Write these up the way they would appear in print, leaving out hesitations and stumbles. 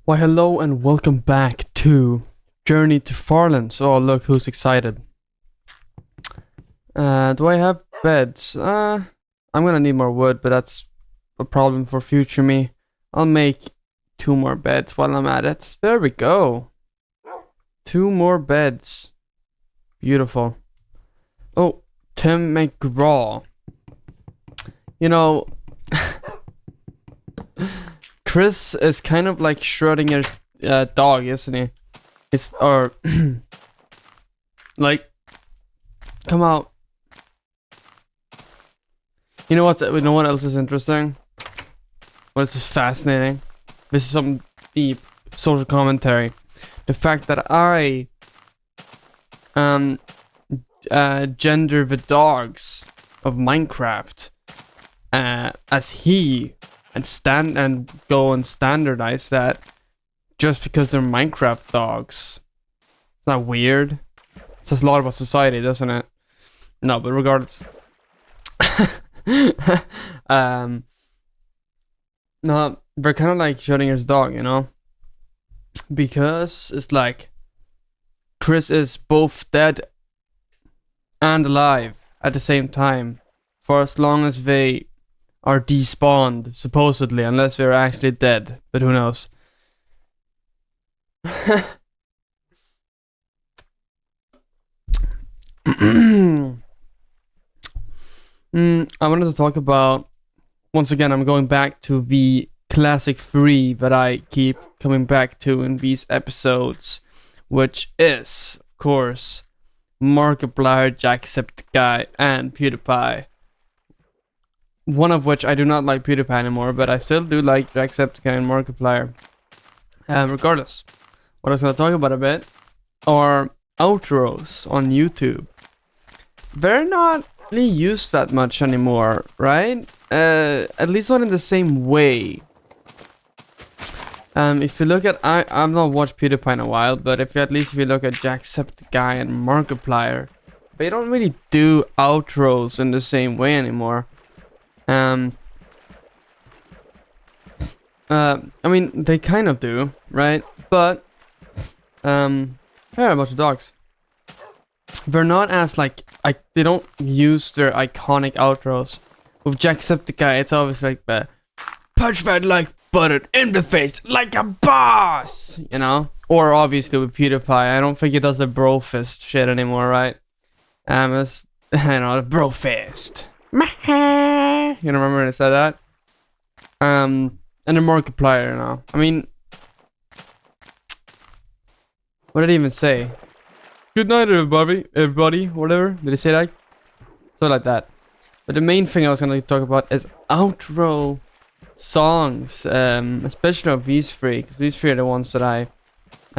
Why hello and welcome back to Journey to Farlands. Oh look who's excited. Do I have beds? I'm gonna need more wood, but that's a problem for future me. I'll make 2 more beds while I'm at it. There we go. 2 more beds. Beautiful. Oh, Tim McGraw. You know, Chris is kind of like Schrodinger's dog, isn't he? Like, come out. You know what else is interesting? What is fascinating? This is some deep social commentary. The fact that I gender the dogs of Minecraft as he and go and standardize that just because they're Minecraft dogs. Is that weird? It says a lot about society, doesn't it? No, but regardless. No, they're kind of like Schrodinger's dog, you know? Because it's like Chris is both dead and alive at the same time for as long as they are despawned, supposedly, unless they're actually dead, but who knows. I wanted to talk about, once again, I'm going back to the classic 3 that I keep coming back to in these episodes, which is, of course, Markiplier, Jacksepticeye, and PewDiePie. One of which I do not like PewDiePie anymore, but I still do like Jacksepticeye and Markiplier. Regardless, what I was going to talk about a bit are outros on YouTube. They're not really used that much anymore, right? At least not in the same way. If you look at, I've not watched PewDiePie in a while, but if you look at Jacksepticeye and Markiplier, they don't really do outros in the same way anymore. I mean, they kind of do, right? But, yeah, a bunch of dogs. They're not as they don't use their iconic outros. With Jacksepticeye, it's always like the punch that like button in the face like a boss, you know? Or obviously with PewDiePie, I don't think he does the bro fist shit anymore, right? It's, the bro fist. You remember when I said that? And the Markiplier, you know. I mean, what did he even say? Good night, everybody, whatever. Did he say that? So like that. But the main thing I was gonna talk about is outro songs, especially of these 3, because these 3 are the ones that I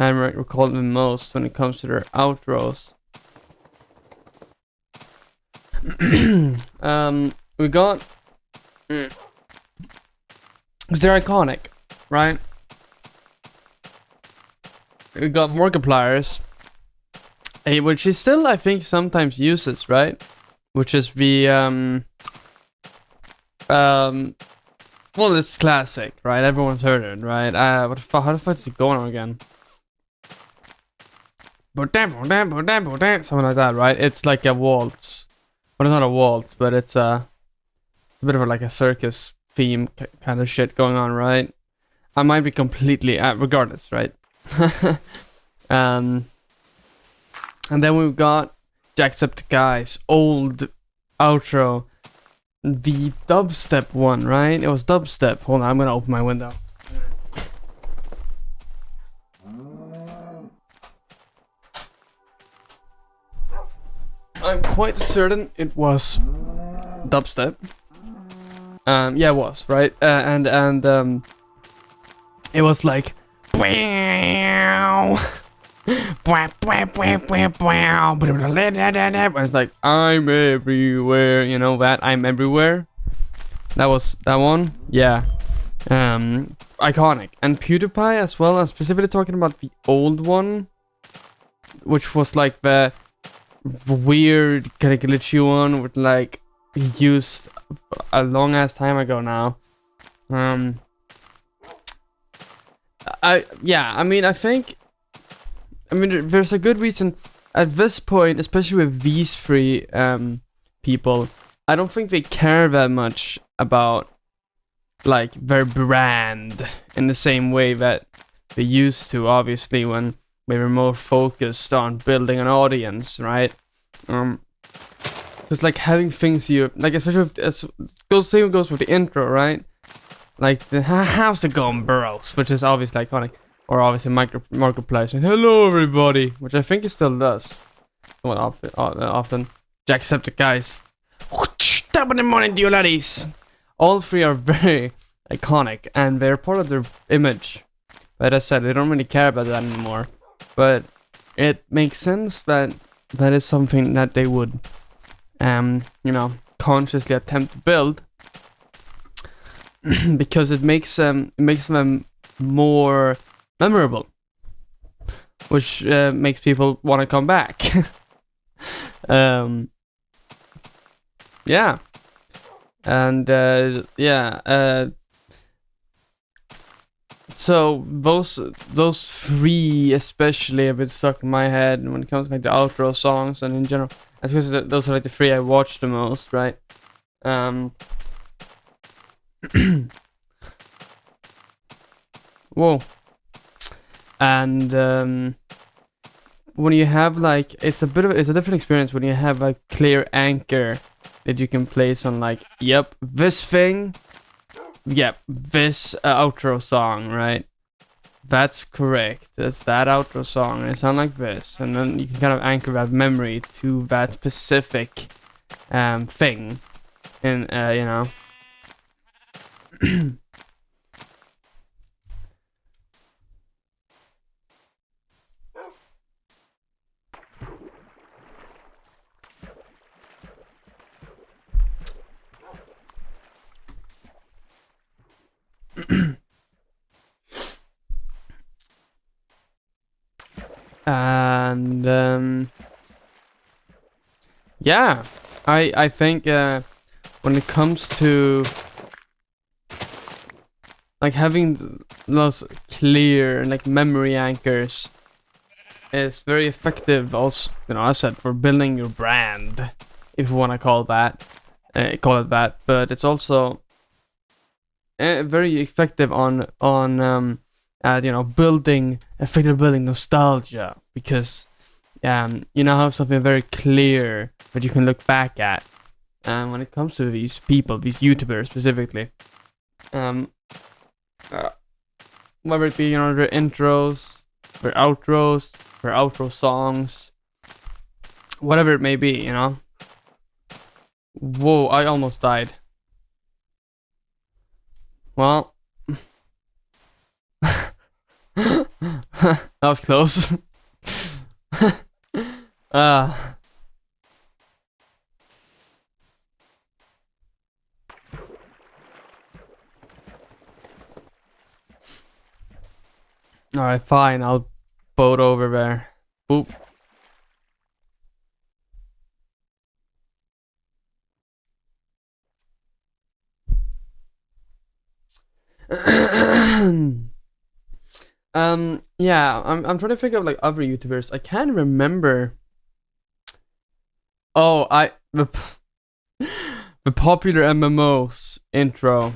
recall the most when it comes to their outros. We got, because they're iconic, right? We got Markiplier's, which he still, I think, sometimes uses, right? Which is the well, it's classic, right? Everyone's heard it, right? How the fuck is it going on again? Something like that, right? It's like a waltz. Well, it's not a waltz, but it's a bit of like a circus theme kind of shit going on, right? I might be completely, regardless, right? And then we've got Jacksepticeye's old outro, the dubstep one, right? It was dubstep. Hold on, I'm gonna open my window. I'm quite certain it was dubstep. Yeah, it was, right? And it was like it's like, I'm everywhere, you know that? I'm everywhere. That was that one? Yeah. Iconic. And PewDiePie as well. I'm specifically talking about the old one, which was like the weird kind of glitchy one with like used a long ass time ago now. I mean, there's a good reason at this point, especially with these three people. I don't think they care that much about like their brand in the same way that they used to. Obviously, when they were more focused on building an audience, right? Because like having things you like, especially with, same goes with the intro, right? Like the how's it going, bros, which is obviously iconic, or obviously Markiplier saying hello everybody, which I think he still does. Well, often. Jacksepticeye's top of the morning, dear laddies. All three are very iconic, and they're part of their image. But as I said, they don't really care about that anymore. But it makes sense that that is something that they would, consciously attempt to build. Because it makes them more memorable, which makes people want to come back. Yeah, and so those three especially have been stuck in my head when it comes to like the outro songs and in general. Because those are like the three I watch the most, right? Whoa. And when you have like it's a different experience when you have a clear anchor that you can place on, like, yep, this thing, yep, this outro song, right? That's correct. That's that outro song, and it sounds like this, and then you can kind of anchor that memory to that specific thing, in and yeah, I think when it comes to like having those clear like memory anchors, it's very effective. Also, I said, for building your brand, if you want to call it that. But it's also very effective on building nostalgia, because have something very clear that you can look back at. And when it comes to these people, these YouTubers specifically, whether it be their intros, their outros, their outro songs, whatever it may be, Whoa, I almost died. Well, that was close. Alright, fine, I'll boat over there. Boop. Yeah, I'm trying to figure out like other YouTubers. I can't remember. Oh, the popular MMOs intro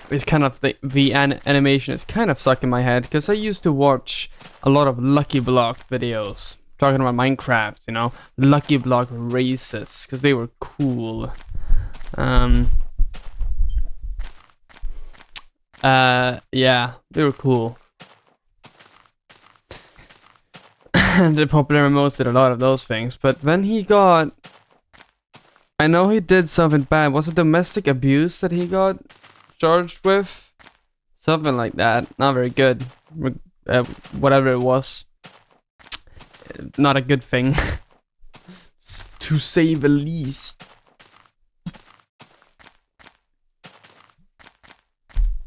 is kind of the animation is kind of stuck in my head, because I used to watch a lot of Lucky Block videos talking about Minecraft, Lucky Block races, because they were cool. Yeah, they were cool. And the popular MMOs did a lot of those things, but then I know he did something bad. Was it domestic abuse that he got charged with? Something like that. Not very good. Whatever it was. Not a good thing. To say the least.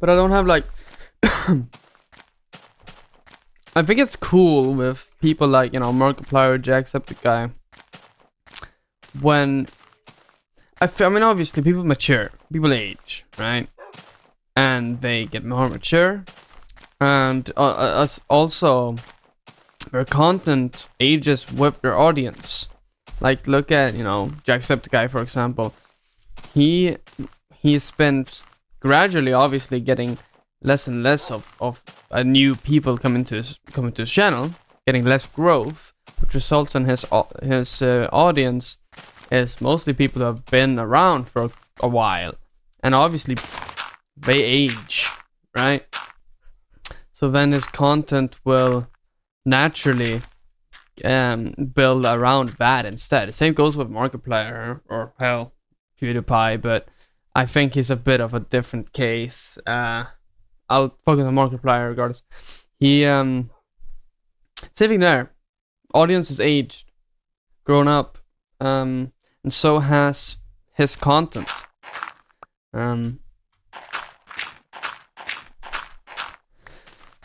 But I don't have like... I think it's cool with people like, Markiplier, Jacksepticeye. When... I mean, obviously, people mature. People age, right? And they get more mature. and as also their content ages with their audience. Like look at Jacksepticeye, for example. He's been gradually, obviously, getting less and less of new people coming to his channel, getting less growth, which results in his audience is mostly people who have been around for a while, and obviously they age, right? So then his content will naturally build around that instead. The same goes with Markiplier or hell, PewDiePie, but I think he's a bit of a different case. I'll focus on Markiplier regardless. He sitting there, audience is aged, grown up, and so has his content.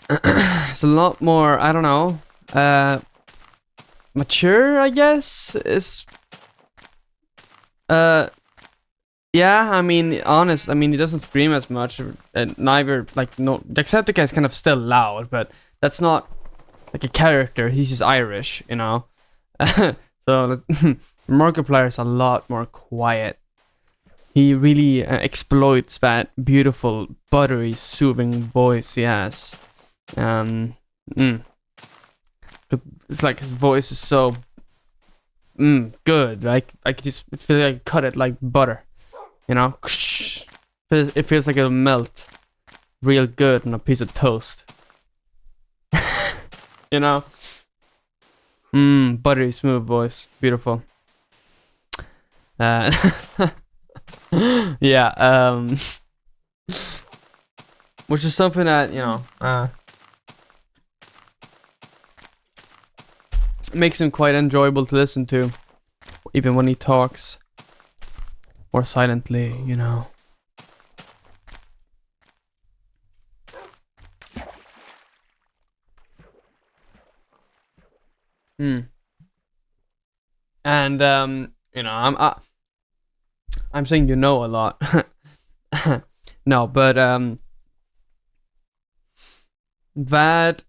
It's a lot more, I don't know, mature, I guess. Is yeah, I mean, honest. I mean, he doesn't scream as much, and neither like no. Jacksepticeye is kind of still loud, but that's not like a character. He's just Irish, you know. So Markiplier is a lot more quiet. He really exploits that beautiful, buttery, soothing voice he has. It's like his voice is so good. Like I could just feel like I cut it like butter, you know. It feels like it'll melt real good on a piece of toast. You know. Buttery smooth voice, beautiful. Yeah. Which is something that makes him quite enjoyable to listen to, even when he talks or silently, you know. And I'm saying a lot. No, but that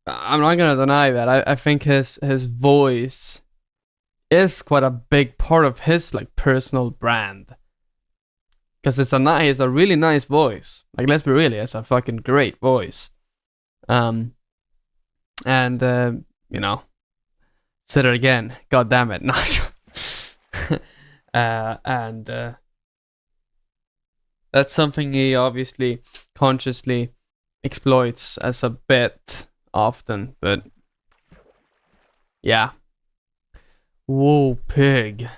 I'm not gonna deny that I think his voice is quite a big part of his like personal brand, because it's a really nice voice. Like, let's be real, it's a fucking great voice. And said it again. God damn it, not. And that's something he obviously consciously exploits as a bit often, but yeah. Whoa, pig.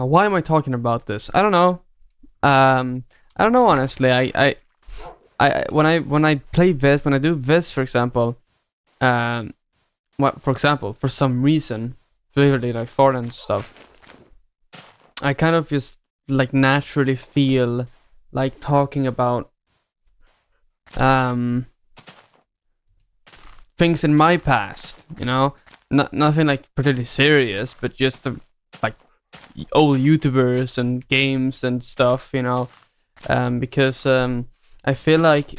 Now, why am I talking about this? I don't know. I don't know, honestly. I when I play this, when I do this, for example, for some reason, particularly like Farlands stuff, I kind of just like naturally feel like talking about things in my past, you know, nothing like particularly serious, but just like old YouTubers and games and stuff, you know, because I feel like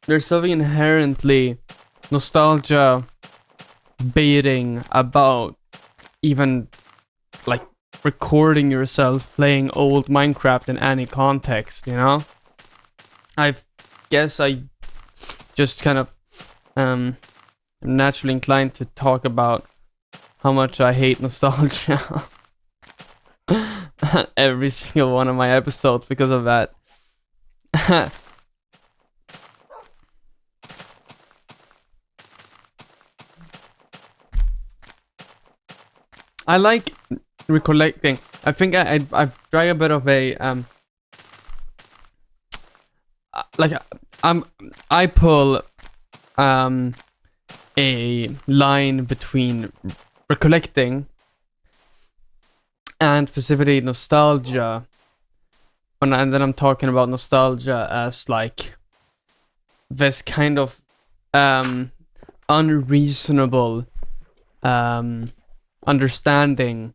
there's something inherently nostalgia baiting about even like recording yourself playing old Minecraft in any context, you know. I guess I just kind of am naturally inclined to talk about how much I hate nostalgia every single one of my episodes because of that. I like recollecting. I think I've tried a bit of a I pull a line between recollecting and specifically nostalgia, and then I'm talking about nostalgia as like this kind of unreasonable understanding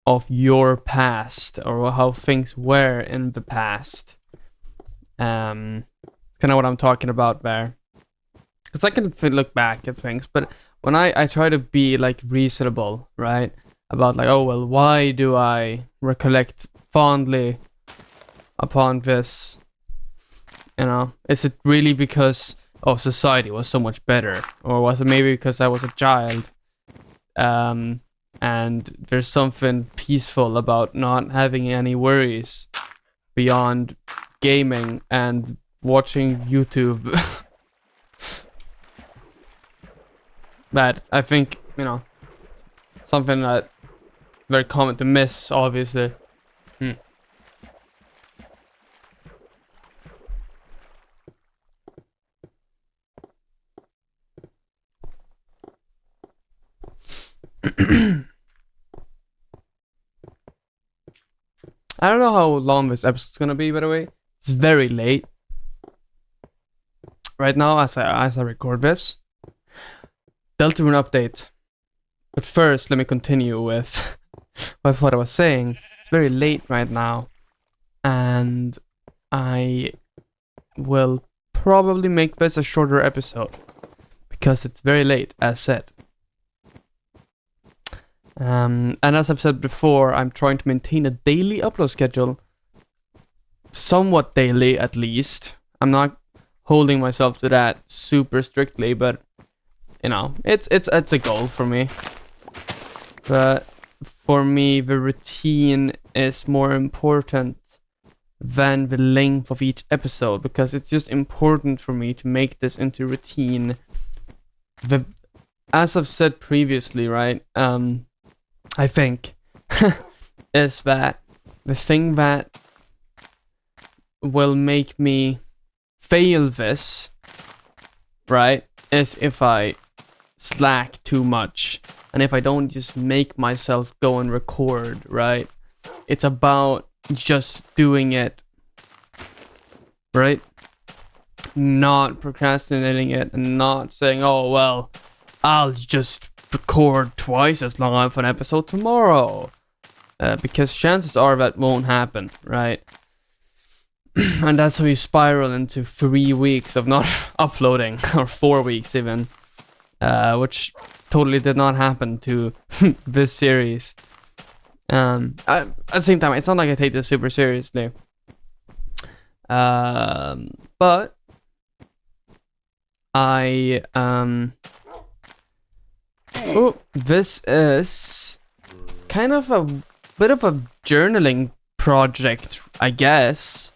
of your past or how things were in the past. Kind of what I'm talking about there. Because I can look back at things, but when I try to be like reasonable, right? About like, oh well, why do I recollect fondly upon this? You know, is it really because society was so much better, or was it maybe because I was a child? And there's something peaceful about not having any worries beyond gaming and watching YouTube. That I think, something that very common to miss, obviously. I don't know how long this episode's gonna be, by the way. It's very late right now as I record this. Deltarune update. But first, let me continue with what I was saying. It's very late right now, and I will probably make this a shorter episode because it's very late, as said. And as I've said before, I'm trying to maintain a daily upload schedule. Somewhat daily, at least. I'm not holding myself to that super strictly, but it's a goal for me. But for me, the routine is more important than the length of each episode, because it's just important for me to make this into routine. As I've said previously, right? I think is that the thing that will make me fail this, right, is if I slack too much and if I don't just make myself go and record, right? It's about just doing it, right? Not procrastinating it and not saying, oh, well, I'll just record twice as long as an episode tomorrow, because chances are that won't happen, right? And that's how you spiral into 3 weeks of not uploading, or 4 weeks even, which totally did not happen to this series. At the same time, it's not like I take this super seriously, but this is kind of a bit of a journaling project, I guess,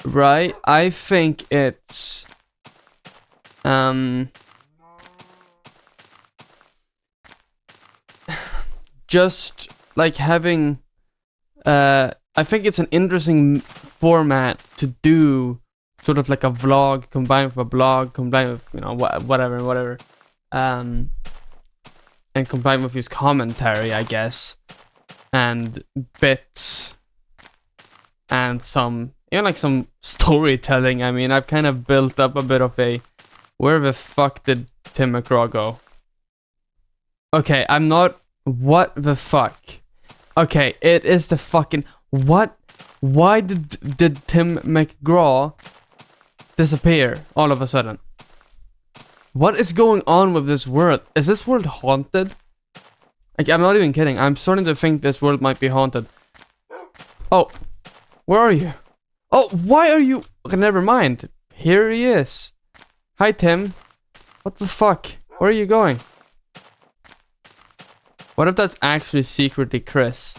right? I think it's just like having I think it's an interesting format to do, sort of like a vlog combined with a blog, combined with whatever, and combined with his commentary, I guess, and bits, and some storytelling. I mean, I've kind of built up a bit of a, where the fuck did Tim McGraw go? Okay, I'm not, what the fuck? Okay, it is the fucking, what? Why did Tim McGraw disappear all of a sudden? What is going on with this world? Is this world haunted? Like, I'm not even kidding. I'm starting to think this world might be haunted. Oh, where are you? Oh, why are you? Okay, never mind. Here he is. Hi, Tim. What the fuck? Where are you going? What if that's actually secretly Chris?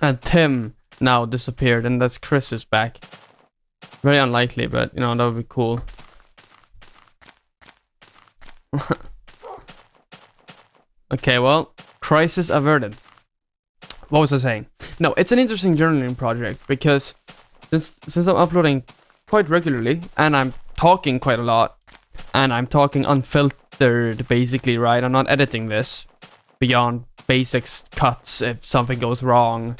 And Tim now disappeared, and that's Chris is back. Very unlikely, but that would be cool. Okay, well, crisis averted. What was I saying? No, it's an interesting journaling project because since I'm uploading quite regularly and I'm talking quite a lot and I'm talking unfiltered, basically, right? I'm not editing this beyond basics cuts if something goes wrong,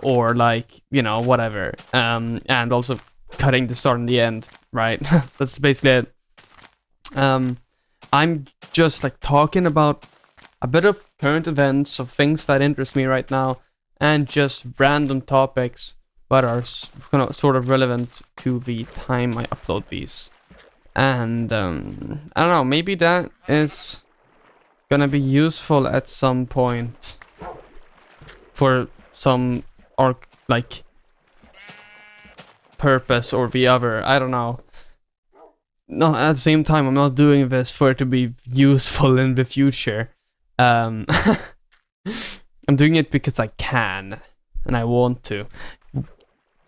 or like whatever, and also cutting the start and the end, right? That's basically it. I'm just like talking about a bit of current events, of things that interest me right now, and just random topics that are sort of relevant to the time I upload these. And I don't know, maybe that is gonna be useful at some point for some like purpose or the other. I don't know. No, at the same time, I'm not doing this for it to be useful in the future. I'm doing it because I can and I want to.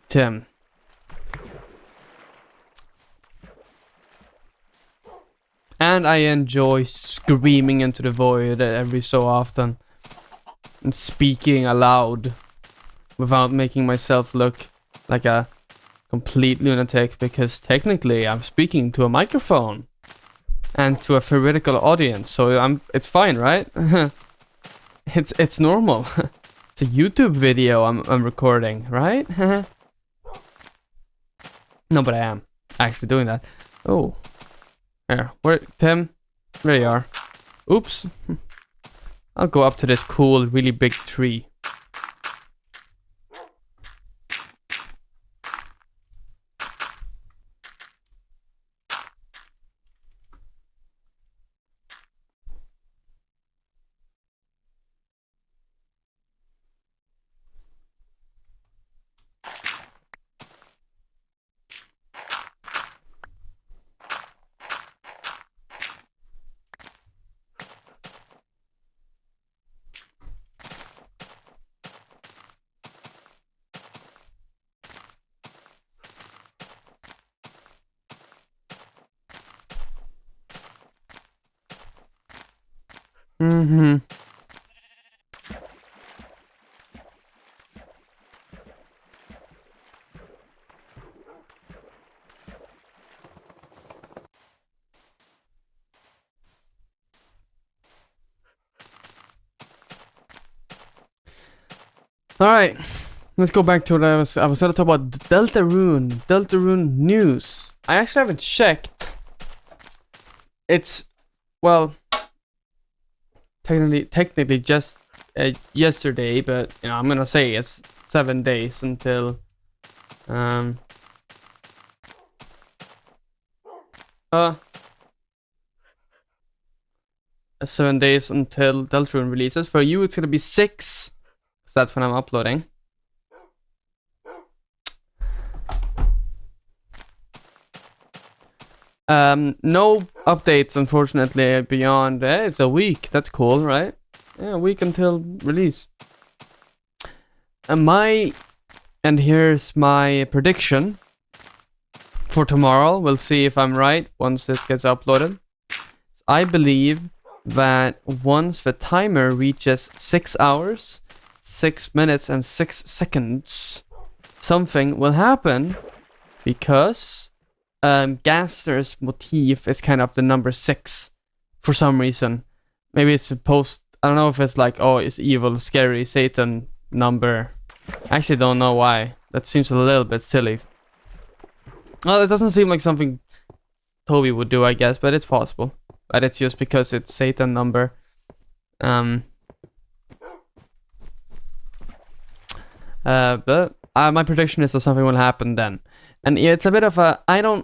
Tim. And I enjoy screaming into the void every so often and speaking aloud without making myself look like a complete lunatic, because technically I'm speaking to a microphone and to a theoretical audience, so it's fine, right? It's normal. It's a YouTube video I'm recording, right? No, but I am actually doing that. Oh. Here, where, Tim? There you are. Oops. I'll go up to this cool, really big tree. Mm-hmm. Alright. Let's go back to what I was gonna talk about Deltarune news. I actually haven't checked. It's, well, technically just yesterday, but you know, I'm gonna say it's 7 days until 7 days until Deltarune releases. For you, it's gonna be 6, because that's when I'm uploading. No updates, unfortunately, beyond it's a week. That's cool, right? Yeah, a week until release. And here's my prediction for tomorrow. We'll see if I'm right once this gets uploaded. I believe that once the timer reaches 6 hours, 6 minutes, and 6 seconds, something will happen, because Gaster's motif is kind of the number 6 for some reason. Maybe it's supposed, I don't know if it's like, oh, it's evil, scary, Satan number. I actually don't know why. That seems a little bit silly. Well, it doesn't seem like something Toby would do, I guess, but it's possible. But it's just because it's Satan number. But my prediction is that something will happen then. And yeah, it's a bit of a, I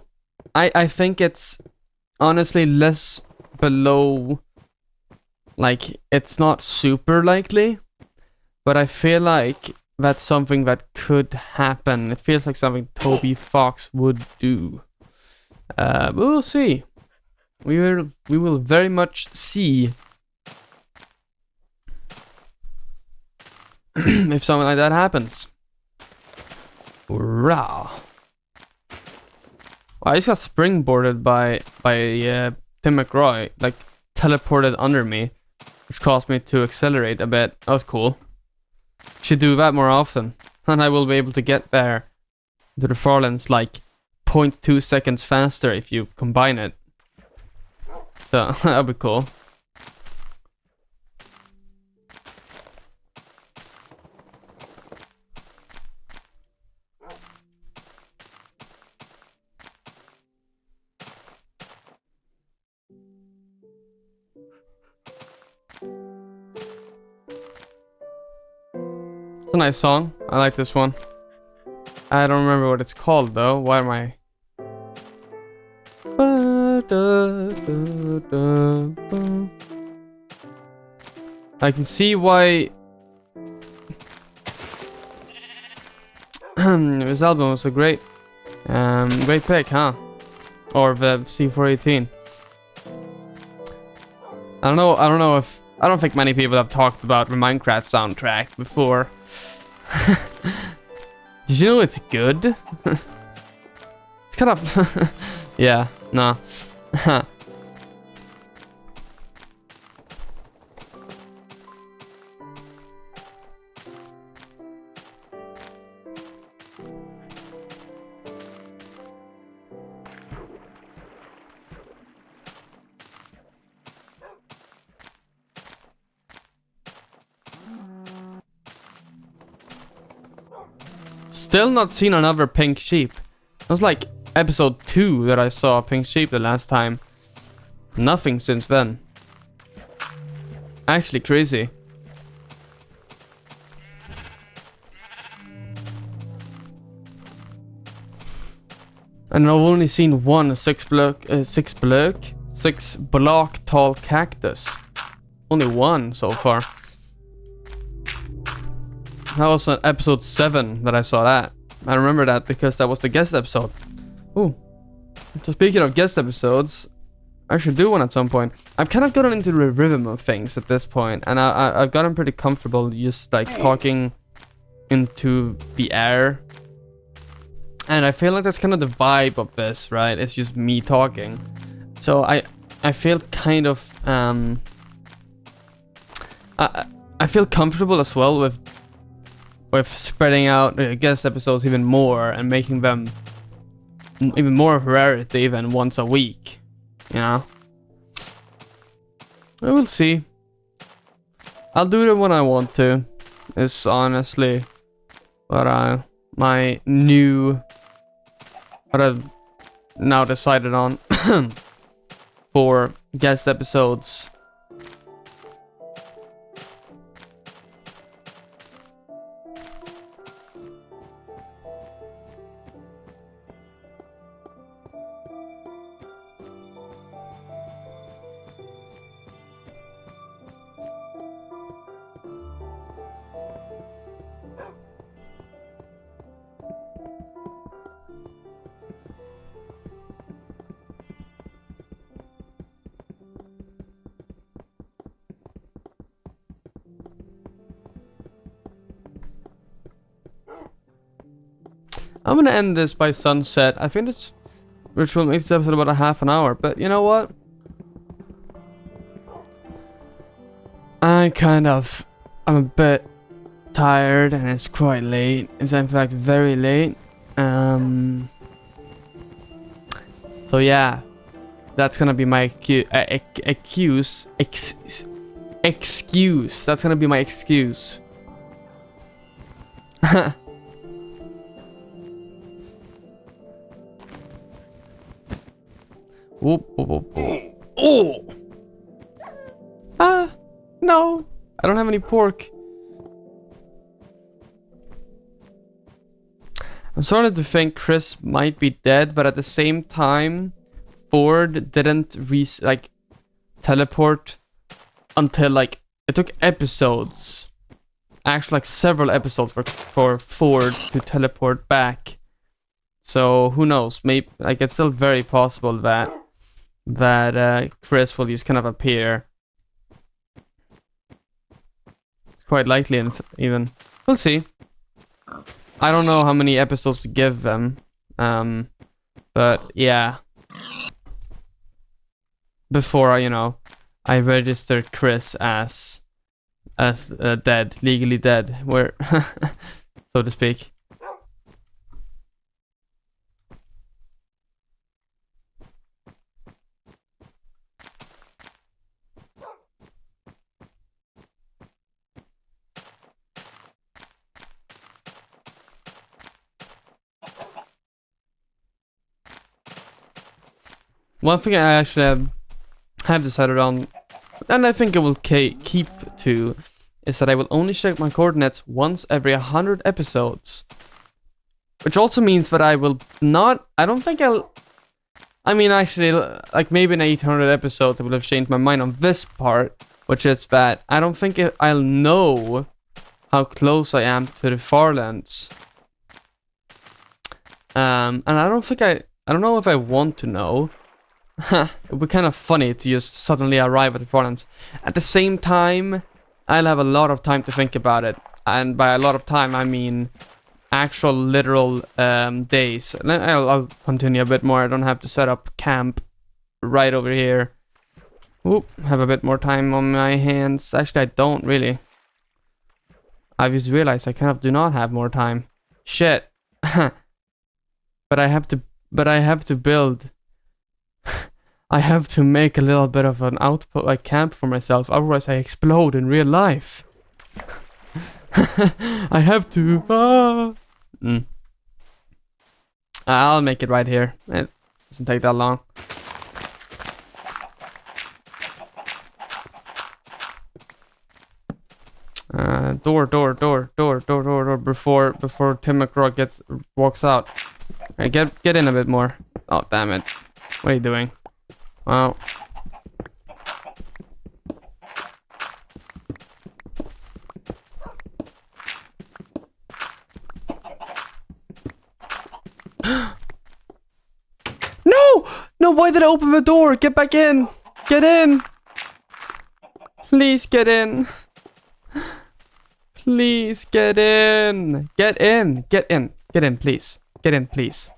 think it's honestly less below, like, it's not super likely, but I feel like that's something that could happen. It feels like something Toby Fox would do. We'll see. We will very much see if something like that happens. Rah. I just got springboarded by Tim McRoy, like teleported under me, which caused me to accelerate a bit. That was cool. Should do that more often, and I will be able to get there to the Farlands like 0.2 seconds faster if you combine it. So that'll be cool. a nice song. I like this one. I don't remember what it's called though. Why am I? I can see why this album was a great pick, huh? Or the C418. I don't think many people have talked about the Minecraft soundtrack before. Did you know it's good? It's kind of yeah, nah. Still not seen another pink sheep. It was like episode 2 that I saw a pink sheep the last time. Nothing since then. Actually crazy. And I've only seen one 6 block tall cactus. Only one so far. That was on episode 7 that I saw that. I remember that because that was the guest episode. Ooh. So speaking of guest episodes, I should do one at some point. I've kind of gotten into the rhythm of things at this point, and I've gotten pretty comfortable just like talking into the air. And I feel like that's kind of the vibe of this, right? It's just me talking. So I feel kind of I feel comfortable as well with spreading out guest episodes even more and making them even more of a rarity than once a week, you know. I will see. I'll do it when I want to. It's honestly what I've now decided on for guest episodes. I'm gonna end this by sunset. I think it's which will make this episode about a half an hour, but you know what? I'm a bit tired and it's quite late. It's in fact very late. So yeah, that's gonna be my excuse. That's gonna be my excuse. Whoop, whoop, whoop, whoop. Oh! No. I don't have any pork. I'm starting to think Chris might be dead, but at the same time, Ford didn't teleport until like it took episodes. Actually, like several episodes for Ford to teleport back. So who knows? Maybe like it's still very possible that Chris will just kind of appear. It's quite likely, even. We'll see. I don't know how many episodes to give them. But yeah. Before I registered Chris as dead, legally dead, where so to speak. One thing I actually have decided on, and I think I will keep to, is that I will only check my coordinates once every 100 episodes. Which also means that I will not... I don't think I'll... I mean, actually, like maybe in 800 episodes I will have changed my mind on this part. Which is that I don't think I'll know how close I am to the Farlands. And I don't know if I want to know. It would be kind of funny to just suddenly arrive at the Farlands. At the same time, I'll have a lot of time to think about it. And by a lot of time, I mean actual literal days. I'll continue a bit more. I don't have to set up camp right over here. Oop, have a bit more time on my hands. Actually, I don't really. I've just realized I kind of do not have more time. Shit. But I have to build. I have to make a little bit of an output, like camp for myself. Otherwise, I explode in real life. I have to. I'll make it right here. It doesn't take that long. Door before Tim McGraw walks out. Right, get in a bit more. Oh damn it! What are you doing? Well. No! No, why did I open the door? Get back in! Get in! Please get in. Please get in. Get in. Get in. Get in, please. Get in, please.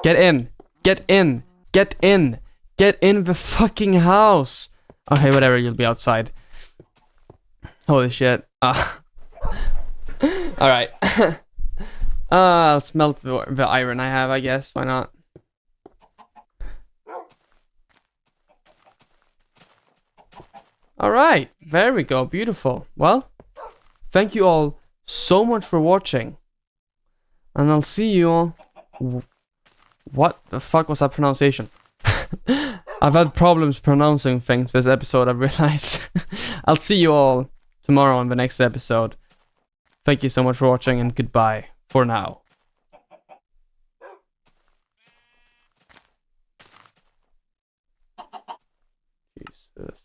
Get in. Get in. Get in. Get in the fucking house. Okay, whatever, you'll be outside. Holy shit. Alright. I'll smelt the iron I have, I guess. Why not? Alright. There we go. Beautiful. Well, thank you all so much for watching. And I'll see you all... What the fuck was that pronunciation? I've had problems pronouncing things this episode, I've realized. I'll see you all tomorrow on the next episode. Thank you so much for watching and goodbye for now. Jesus.